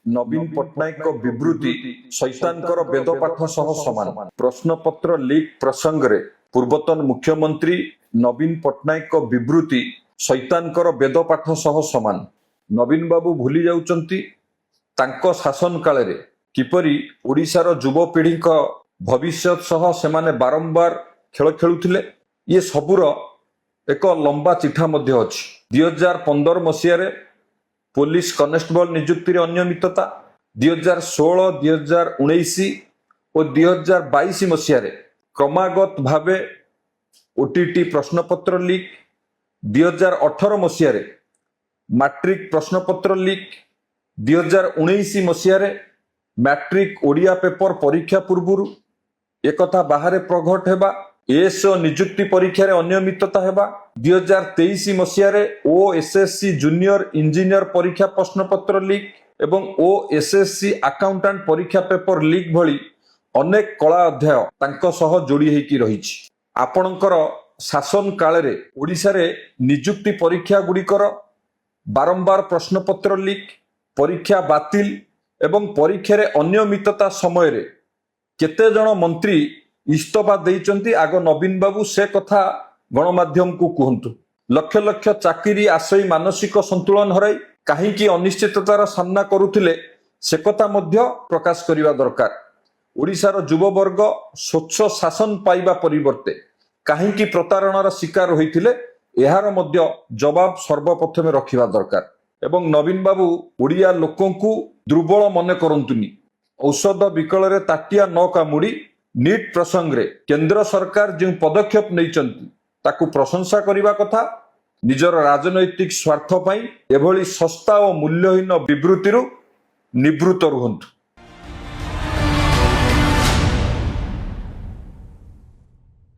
नवीन पट्टनायक विवृत्ति शैतानकर वेदपाठ सह समान प्रश्नपत्र लीक प्रसंग रे पूर्वतन मुख्यमंत्री नवीन पट्टनायक विवृत्ति शैतानकर वेदपाठ सह समान। नवीन बाबू भूली जाउचंती तांको शासन काल रे किपरि ओडिशार युवपीढ़ी भविष्य सह सेमाने बारंबार खेल खेलुथिले। ये सबुर एक लंबा चिठा मध्य अछि। 2015 मसीह रे पुलिस कनेस्टेबल नियुक्ति रे अनियमितता, 2016, 2019 और 2022 मसीह रे क्रमागत भावे ओटीटी प्रश्नपत्र लीक, 2018 मसीह रे मैट्रिक प्रश्नपत्र लीक, 2019 मसीह रे मैट्रिक ओडिया पेपर परीक्षा पूर्व एक कथा बाहर प्रकट हेबा, एएसओ नियुक्ति परीक्षा रे अनियमितता हेबा, 2023 मसीह रे ओएसएससी जूनियर इंजीनियर परीक्षा प्रश्नपत्र लीक एवं ओएसएससी अकाउंटेंट परीक्षा पेपर लीक भली अनेक कला अध्याय तांको सह जोड़ी हेकी रहिछि। आपणकर शासन काल रे ओडिशा रे नियुक्ति परीक्षा गुड़िकर बारंबार प्रश्नपत्र लीक, परीक्षा बातिल एवं परीक्षा रे अनियमितता समय रे केते जण मंत्री इस्तफा देइचंती। आग नवीन बाबू से कथा गणमाध्यम को कहतु। लक्ष लक्ष चाकरी आशय मानसिक संतुलन हराई कहीं अनिश्चिततार सामना करुथिले से कथा मध्य प्रकाश करिवा दरकार। ओडिशार युववर्ग स्वच्छ शासन पाइबा परिवर्ते कहीं प्रतारणार शिकार होइथिले एहार मध्य जवाब सर्वप्रथमे रखिबा दरकार। एवं नवीन बाबू ओडिया लोकंकु दुर्बल मने करंतुनी। औषध विकल रे ताटिया न कामुड़ी नीट प्रसंग रे केंद्र सरकार जो पदक्षेप नैचंती ताकू प्रशंसा करिवा कथा। निजर राजनैतिक स्वार्थ पाई एभली सस्ता और मूल्यहीन विवृत्ति निवृत्त रुहंतु।